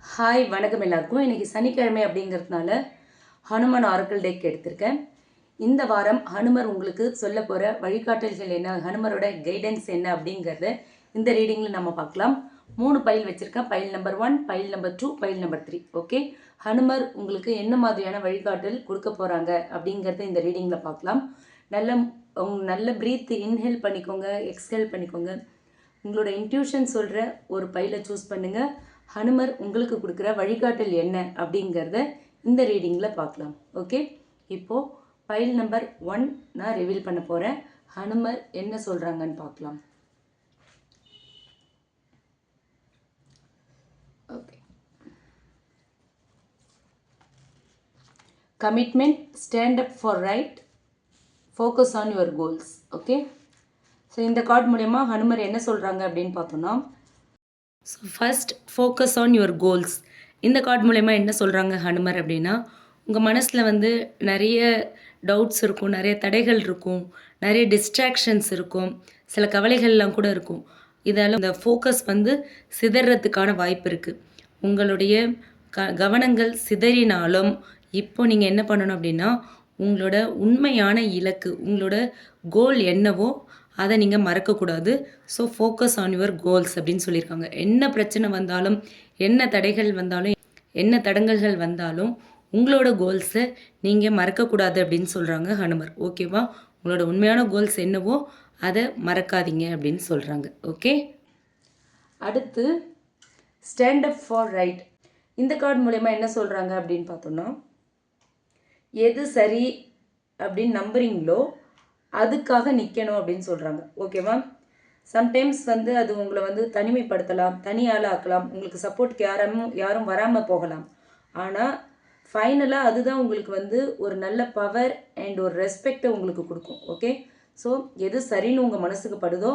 Hi வணக்கம் எல்லாருக்கும். இன்றைக்கி சனிக்கிழமை அப்படிங்கிறதுனால ஹனுமன் ஆரக்கிள் டெக் எடுத்திருக்கேன். இந்த வாரம் ஹனுமர் உங்களுக்கு சொல்ல போகிற வழிகாட்டல்கள் என்ன, ஹனுமரோட கைடன்ஸ் என்ன அப்படிங்கிறத இந்த ரீடிங்கில் நம்ம பார்க்கலாம். 3 பைல் வச்சுருக்கேன். File number 1, file number 2, file number 3. Okay, Hanumar உங்களுக்கு என்ன மாதிரியான வழிகாட்டல் கொடுக்க போகிறாங்க அப்படிங்கிறத இந்த ரீடிங்கில் பார்க்கலாம். நல்ல ப்ரீத் இன்ஹேல் பண்ணிக்கோங்க, எக்ஸ்ஹேல் பண்ணிக்கோங்க. உங்களோட இன்ட்யூஷன் சொல்கிற ஒரு பைலை சூஸ் பண்ணுங்கள். ஹனுமர் உங்களுக்கு கொடுக்குற வழிகாட்டல் என்ன அப்படிங்கிறத இந்த ரீடிங்கில் பார்க்கலாம். ஓகே, இப்போது பைல் நம்பர் 1 நான் ரிவீல் பண்ண போகிறேன். ஹனுமர் என்ன சொல்கிறாங்கன்னு பார்க்கலாம். Okay, commitment, stand up for right, focus on your goals. Okay, so இந்த கார்டு மூலயமா ஹனுமர் என்ன சொல்கிறாங்க அப்படின்னு பார்த்தோன்னா, so first focus on your goals. இந்த கார்டு மூலயமா என்ன சொல்கிறாங்க ஹனுமர் அப்படின்னா, உங்கள் மனசில் நிறைய டவுட்ஸ் இருக்கும், நிறைய தடைகள் இருக்கும், நிறைய டிஸ்ட்ராக்ஷன்ஸ் இருக்கும், சில கவலைகள்லாம் கூட இருக்கும். இதால் இந்த ஃபோக்கஸ் சிதறதுக்கான வாய்ப்பு இருக்குது. உங்களுடைய கவனங்கள் சிதறினாலும் இப்போ நீங்கள் என்ன பண்ணணும் அப்படின்னா, உங்களோட உண்மையான இலக்கு, உங்களோட கோல் என்னவோ அதை நீங்கள் மறக்கக்கூடாது. So focus on your goals அப்படின்னு சொல்லியிருக்காங்க. என்ன பிரச்சனை வந்தாலும், என்ன தடைகள் வந்தாலும், என்ன தடங்கல்கள் வந்தாலும் உங்களோட கோல்ஸை நீங்கள் மறக்கக்கூடாது அப்படின்னு சொல்கிறாங்க ஹனுமர். ஓகேவா, உங்களோட உண்மையான கோல்ஸ் என்னவோ அதை மறக்காதீங்க அப்படின்னு சொல்கிறாங்க. ஓகே, அடுத்து ஸ்டாண்ட் அப் ஃபார் ரைட். இந்த கார்டு மூலயமா என்ன சொல்கிறாங்க அப்படின்னு பார்த்தோன்னா, எது சரி அப்படின்னு நம்புறீங்களோ அதுக்காக நிற்கணும் அப்படின்னு சொல்கிறாங்க. ஓகேவா, சம்டைம்ஸ் அது உங்களை தனிமைப்படுத்தலாம், தனியால் ஆக்கலாம், உங்களுக்கு சப்போர்ட்டுக்கு யாரும் வராமல் போகலாம். ஆனால் ஃபைனலாக அதுதான் உங்களுக்கு ஒரு நல்ல பவர் அண்ட் ஒரு ரெஸ்பெக்டை உங்களுக்கு கொடுக்கும். ஓகே, ஸோ எது சரின்னு உங்கள் மனசுக்கு படுதோ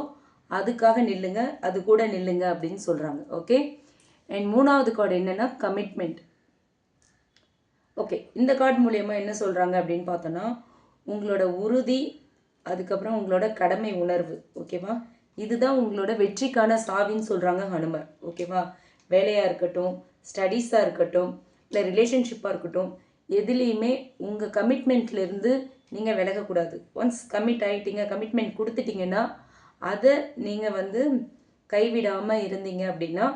அதுக்காக நில்லுங்க, அது கூட நில்லுங்க அப்படின்னு சொல்கிறாங்க. ஓகே, அண்ட் 3வது கார்டு என்னென்னா கமிட்மெண்ட். ஓகே, இந்த கார்டு மூலயமா என்ன சொல்கிறாங்க அப்படின்னு பார்த்தோன்னா, உங்களோட உறுதி, அதுக்கப்புறம் உங்களோட கடமை உணர்வு. ஓகேவா, இதுதான் உங்களோட வெற்றிக்கான சாவின்னு சொல்கிறாங்க ஹனுமர். ஓகேவா, வேலையாக இருக்கட்டும், ஸ்டடீஸாக இருக்கட்டும், இல்லை ரிலேஷன்ஷிப்பாக இருக்கட்டும், எதுலேயுமே உங்கள் கமிட்மெண்ட்லேருந்து நீங்கள் விலகக்கூடாது. ஒன்ஸ் கமிட் ஆகிட்டீங்க, கமிட்மெண்ட் கொடுத்துட்டிங்கன்னா அதை நீங்கள் கைவிடாமல் இருந்தீங்க அப்படின்னா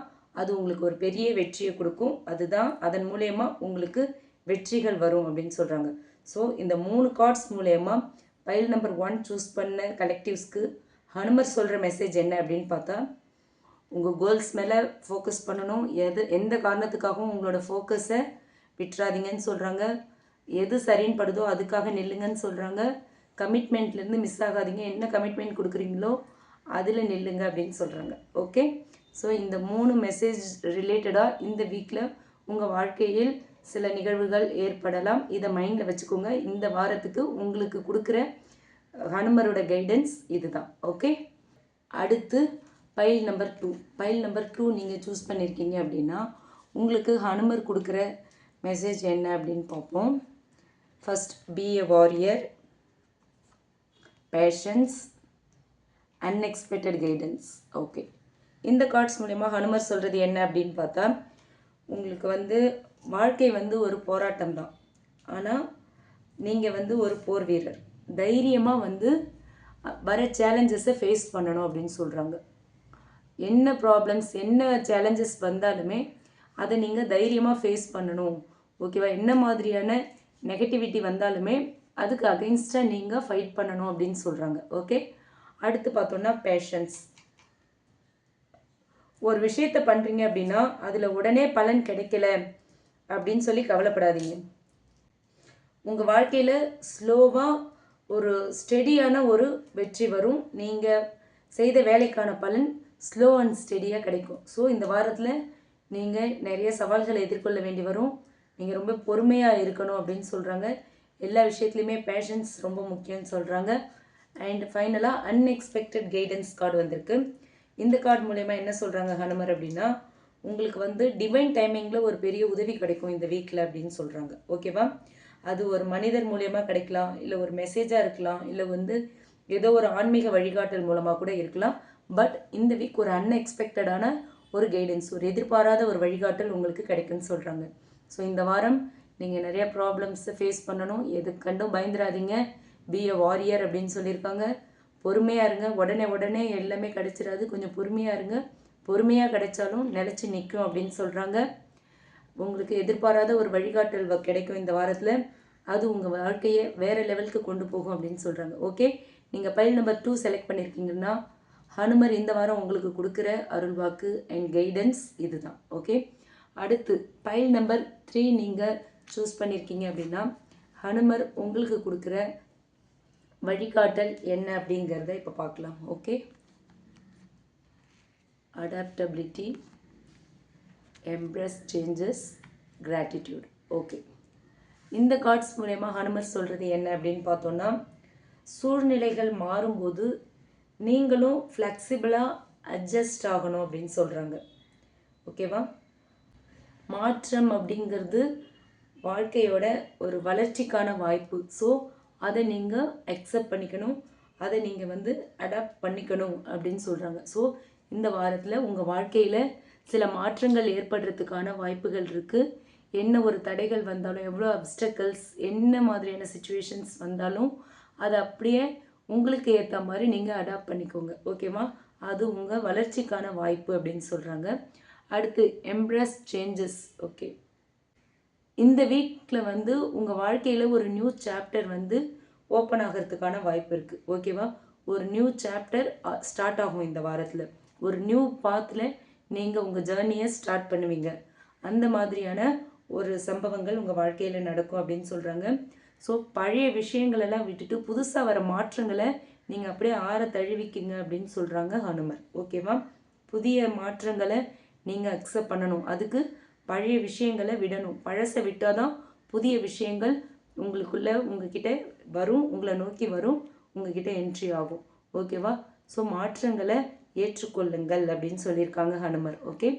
அது உங்களுக்கு ஒரு பெரிய வெற்றியை கொடுக்கும். அதுதான் அதன் மூலயமா உங்களுக்கு வெற்றிகள் வரும் அப்படின்னு சொல்கிறாங்க. ஸோ இந்த 3 கார்ட்ஸ் மூலயமா பைல் நம்பர் 1 சூஸ் பண்ண கலெக்டிவ்ஸ்க்கு ஹனுமர் சொல்கிற மெசேஜ் என்ன அப்படின்னு பார்த்தா, உங்கள் கோல்ஸ் மேலே ஃபோக்கஸ் பண்ணணும். எந்த காரணத்துக்காகவும் உங்களோட ஃபோக்கஸை விட்டுறாதீங்கன்னு சொல்கிறாங்க. எது சரின்னு படுதோ அதுக்காக நில்லுங்கன்னு சொல்கிறாங்க. கமிட்மெண்ட்லேருந்து மிஸ் ஆகாதீங்க, என்ன கமிட்மெண்ட் கொடுக்குறீங்களோ அதில் நில்லுங்க அப்படின்னு சொல்கிறாங்க. ஓகே, ஸோ இந்த 3 மெசேஜ் ரிலேட்டடாக இந்த வீக்கில் உங்கள் வாழ்க்கையில் சில நிகழ்வுகள் ஏற்படலாம். இதை மைண்டில் வச்சுக்கோங்க. இந்த வாரத்துக்கு உங்களுக்கு கொடுக்குற ஹனுமரோட கைடன்ஸ் இதுதான். ஓகே, அடுத்து பைல் நம்பர் 2. பைல் நம்பர் 2 நீங்கள் சூஸ் பண்ணியிருக்கீங்க அப்படின்னா உங்களுக்கு ஹனுமர் கொடுக்குற மெசேஜ் என்ன அப்படின்னு பார்ப்போம். First, be a warrior, patience, unexpected guidance. Okay, இந்த கார்ட்ஸ் மூலயமா ஹனுமர் சொல்கிறது என்ன அப்படின்னு பார்த்தா, உங்களுக்கு வாழ்க்கை ஒரு போராட்டம் தான். ஆனால் நீங்கள் ஒரு போர் வீரர். தைரியமாக வர சேலஞ்சஸை ஃபேஸ் பண்ணணும் அப்படின்னு சொல்கிறாங்க. என்ன ப்ராப்ளம்ஸ், என்ன சேலஞ்சஸ் வந்தாலுமே அதை நீங்கள் தைரியமாக ஃபேஸ் பண்ணணும். ஓகேவா, என்ன மாதிரியான நெகட்டிவிட்டி வந்தாலுமே அதுக்கு அகெயின்ஸ்டாக நீங்கள் ஃபைட் பண்ணணும் அப்படின்னு சொல்கிறாங்க. ஓகே, அடுத்து பார்த்தோன்னா பேஷன்ஸ். ஒரு விஷயத்தை பண்ணுறீங்க அப்படின்னா அதில் உடனே பலன் கிடைக்கல அப்படின்னு சொல்லி கவலைப்படாதீங்க. உங்கள் வாழ்க்கையில் ஸ்லோவாக ஒரு ஸ்டெடியான ஒரு வெற்றி வரும். நீங்கள் செய்த வேலைக்கான பலன் ஸ்லோ அண்ட் ஸ்டெடியாக கிடைக்கும். ஸோ இந்த வாரத்தில் நீங்கள் நிறைய சவால்களை எதிர்கொள்ள வேண்டி வரும். நீங்கள் ரொம்ப பொறுமையாக இருக்கணும் அப்படின்னு சொல்கிறாங்க. எல்லா விஷயத்துலையுமே பேஷன்ஸ் ரொம்ப முக்கியம்னு சொல்கிறாங்க. அண்ட் ஃபைனலாக அன்எக்ஸ்பெக்டட் கைடன்ஸ் கார்டு வந்திருக்கு. இந்த கார்டு மூலயமா என்ன சொல்கிறாங்க ஹனுமர் அப்படின்னா, உங்களுக்கு டிவைன் டைமிங்கில் ஒரு பெரிய உதவி கிடைக்கும் இந்த வீக்கில் அப்படின்னு சொல்கிறாங்க. ஓகேவா, அது ஒரு மனிதர் மூலயமா கிடைக்கலாம், இல்லை ஒரு மெசேஜாக இருக்கலாம், இல்லை ஏதோ ஒரு ஆன்மீக வழிகாட்டல் மூலமாக கூட இருக்கலாம். பட் இந்த வீக் ஒரு அன்எக்ஸ்பெக்டடான ஒரு கைடன்ஸ், ஒரு எதிர்பாராத ஒரு வழிகாட்டல் உங்களுக்கு கிடைக்கும்னு சொல்கிறாங்க. ஸோ இந்த வாரம் நீங்கள் நிறையா ப்ராப்ளம்ஸை ஃபேஸ் பண்ணணும். எது கண்டும் பயந்துடாதீங்க. பி எ வாரியர் அப்படின்னு சொல்லியிருக்காங்க. பொறுமையாக இருங்க. உடனே எல்லாமே கிடைச்சிடாது. கொஞ்சம் பொறுமையாக இருங்க. பொறுமையாக கிடைச்சாலும் நிலச்சி நிற்கும் அப்படின்னு சொல்கிறாங்க. உங்களுக்கு எதிர்பாராத ஒரு வழிகாட்டல் கிடைக்கும் இந்த வாரத்தில். அது உங்கள் வாழ்க்கையை வேறு லெவலுக்கு கொண்டு போகும் அப்படின்னு சொல்கிறாங்க. ஓகே, நீங்கள் பைல் நம்பர் 2 செலக்ட் பண்ணியிருக்கீங்கன்னா ஹனுமர் இந்த வாரம் உங்களுக்கு கொடுக்குற அருள்வாக்கு அண்ட் கைடன்ஸ் இதுதான். ஓகே, அடுத்து பைல் நம்பர் 3 நீங்கள் சூஸ் பண்ணியிருக்கீங்க அப்படின்னா ஹனுமர் உங்களுக்கு கொடுக்குற வழிகாட்டல் என்ன அப்படிங்கிறத இப்போ பார்க்கலாம். Okay, adaptability, embrace changes, gratitude. Okay, இந்த கார்ட்ஸ் மூலயமா ஹனுமர் சொல்கிறது என்ன அப்படின்னு பார்த்தோன்னா, சூழ்நிலைகள் மாறும்போது நீங்களும் ஃப்ளெக்சிபிளாக அட்ஜஸ்ட் ஆகணும் அப்படின்னு சொல்கிறாங்க. ஓகேவா? மாற்றம் அப்படிங்கிறது வாழ்க்கையோட ஒரு வளர்ச்சிக்கான வாய்ப்பு. ஸோ அதை நீங்கள் அக்செப்ட் பண்ணிக்கணும், அதை நீங்கள் அடாப்ட் பண்ணிக்கணும் அப்படின்னு சொல்கிறாங்க. ஸோ இந்த வாரத்தில் உங்கள் வாழ்க்கையில் சில மாற்றங்கள் ஏற்படுறதுக்கான வாய்ப்புகள் இருக்குது. என்ன ஒரு தடைகள் வந்தாலும், எவ்வளோ அப்டக்கிள்ஸ், என்ன மாதிரியான சுச்சுவேஷன்ஸ் வந்தாலும் அதை அப்படியே உங்களுக்கு ஏற்ற மாதிரி நீங்கள் அடாப்ட் பண்ணிக்கோங்க. ஓகேவா? அது உங்கள் வளர்ச்சிக்கான வாய்ப்பு அப்படின்னு சொல்கிறாங்க. அடுத்து எம்ப்ரஸ் சேஞ்சஸ். ஓகே, இந்த வீக்கில் உங்கள் வாழ்க்கையில் ஒரு நியூ சாப்டர் ஓப்பன் ஆகிறதுக்கான வாய்ப்பு இருக்குது. ஓகேவா? ஒரு நியூ சாப்டர் ஸ்டார்ட் ஆகும் இந்த வாரத்தில். ஒரு நியூ பாத்தில் நீங்கள் உங்கள் ஜேர்னியை ஸ்டார்ட் பண்ணுவீங்க. அந்த மாதிரியான ஒரு சம்பவங்கள் உங்கள் வாழ்க்கையில் நடக்கும் அப்படின்னு சொல்கிறாங்க. ஸோ பழைய விஷயங்களெல்லாம் விட்டுட்டு புதுசாக வர மாற்றங்களை நீங்கள் அப்படியே ஆற தழுவிக்கிங்க அப்படின்னு சொல்கிறாங்க ஹனுமர். ஓகேவா? புதிய மாற்றங்களை நீங்கள் அக்செப்ட் பண்ணணும். அதுக்கு பழைய விஷயங்களை விடணும். பழசை விட்டால் தான் புதிய விஷயங்கள் உங்ககிட்ட வரும், உங்களை நோக்கி வரும், உங்ககிட்ட என்ட்ரி ஆகும். ஓகேவா? ஸோ மாற்றங்களை ஏற்றுக்கொள்ளுங்கள் அப்படின்னு சொல்லியிருக்காங்க ஹனுமர். ஓகே,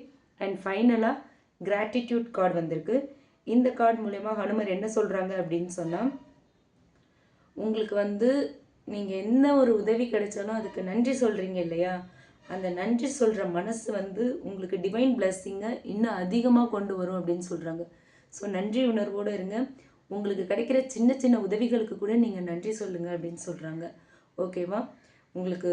அண்ட் ஃபைனலாக கிராட்டிடியூட் கார்டு வந்திருக்கு. இந்த கார்டு மூலயமா ஹனுமர் என்ன சொல்கிறாங்க அப்படின்னு சொன்னால், உங்களுக்கு நீங்கள் என்ன ஒரு உதவி கிடைச்சாலும் அதுக்கு நன்றி சொல்கிறீங்க இல்லையா, அந்த நன்றி சொல்கிற மனசு உங்களுக்கு டிவைன் பிளெஸ்ஸிங்கை இன்னும் அதிகமாக கொண்டு வரும் அப்படின்னு சொல்கிறாங்க. ஸோ நன்றி உணர்வோடு இருங்க. உங்களுக்கு கிடைக்கிற சின்ன சின்ன உதவிகளுக்கு கூட நீங்கள் நன்றி சொல்லுங்கள் அப்படின்னு சொல்கிறாங்க. ஓகேவா? உங்களுக்கு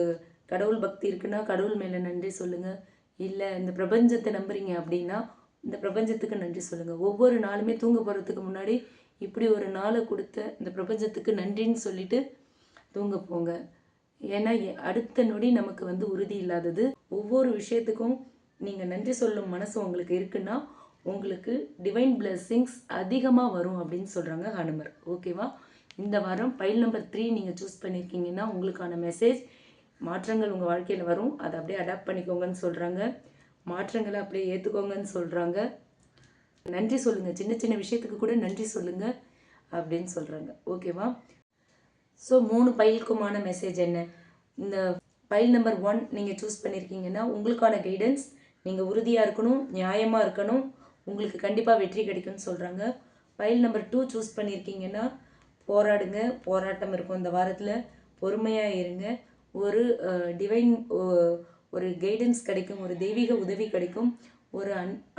கடவுள் பக்தி இருக்குன்னா கடவுள் மேலே நன்றி சொல்லுங்கள். இல்லை இந்த பிரபஞ்சத்தை நம்புறீங்க அப்படின்னா இந்த பிரபஞ்சத்துக்கு நன்றி சொல்லுங்கள். ஒவ்வொரு நாளுமே தூங்க போகிறதுக்கு முன்னாடி இப்படி ஒரு நாளை கொடுத்த இந்த பிரபஞ்சத்துக்கு நன்றின்னு சொல்லிட்டு தூங்க போங்க. ஏன்னா அடுத்த நொடி நமக்கு உறுதி இல்லாதது. ஒவ்வொரு விஷயத்துக்கும் நீங்கள் நன்றி சொல்லும் மனசு உங்களுக்கு இருக்குன்னா உங்களுக்கு டிவைன் பிளெஸ்ஸிங்ஸ் அதிகமாக வரும் அப்படின்னு சொல்கிறாங்க ஹனுமர். ஓகேவா? இந்த வாரம் பைல் நம்பர் 3 நீங்கள் சூஸ் பண்ணியிருக்கீங்கன்னா உங்களுக்கான மெசேஜ், மாற்றங்கள் உங்கள் வாழ்க்கையில் வரும், அதை அப்படியே அடாப்ட் பண்ணிக்கோங்கன்னு சொல்கிறாங்க. மாற்றங்களை அப்படியே ஏற்றுக்கோங்கன்னு சொல்கிறாங்க. நன்றி சொல்லுங்கள், சின்ன சின்ன விஷயத்துக்கு கூட நன்றி சொல்லுங்கள் அப்படின்னு சொல்கிறாங்க. ஓகேவா? ஸோ 3 பைலுக்குமான மெசேஜ் என்ன? இந்த பைல் நம்பர் 1 நீங்கள் சூஸ் பண்ணியிருக்கீங்கன்னா உங்களுக்கான கைடன்ஸ், நீங்கள் உறுதியாக இருக்கணும், நியாயமாக இருக்கணும், உங்களுக்கு கண்டிப்பாக வெற்றி கிடைக்கும்னு சொல்கிறாங்க. பைல் நம்பர் 2 சூஸ் பண்ணியிருக்கீங்கன்னா போராடுங்க, போராட்டம் இருக்கும் இந்த வாரத்தில், பொறுமையாக இருங்க, ஒரு டிவைன் ஒரு கைடன்ஸ் கிடைக்கும், ஒரு தெய்வீக உதவி கிடைக்கும், ஒரு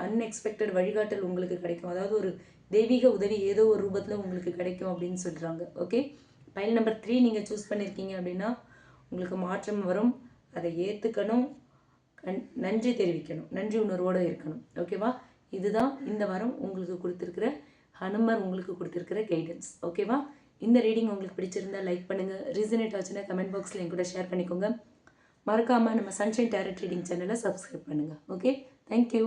அன்எக்ஸ்பெக்டட் வழிகாட்டல் உங்களுக்கு கிடைக்கும். அதாவது ஒரு தெய்வீக உதவி ஏதோ ஒரு ரூபத்தில் உங்களுக்கு கிடைக்கும் அப்படின்னு சொல்கிறாங்க. ஓகே, பைல் நம்பர் 3 நீங்கள் சூஸ் பண்ணியிருக்கீங்க அப்படின்னா உங்களுக்கு மாற்றம் வரும், அதை ஏற்றுக்கணும், நன்றி தெரிவிக்கணும், நன்றி உணர்வோடு இருக்கணும். ஓகேவா? இதுதான் இந்த வாரம் உங்களுக்கு கொடுத்துருக்கிற ஹனுமர் உங்களுக்கு கொடுத்துருக்கிற கைடன்ஸ். ஓகேவா? இந்த ரீடிங் உங்களுக்கு பிடிச்சிருந்தா லைக் பண்ணுங்கள், ரீசனேட் ஆச்சுன்னா கமெண்ட் பாக்ஸில் என் கூட ஷேர் பண்ணிக்கோங்க. மறக்காமல் நம்ம சன்ஷைன் டேரட் ரீடிங் சேனலை சப்ஸ்கிரைப் பண்ணுங்கள். Okay, thank you.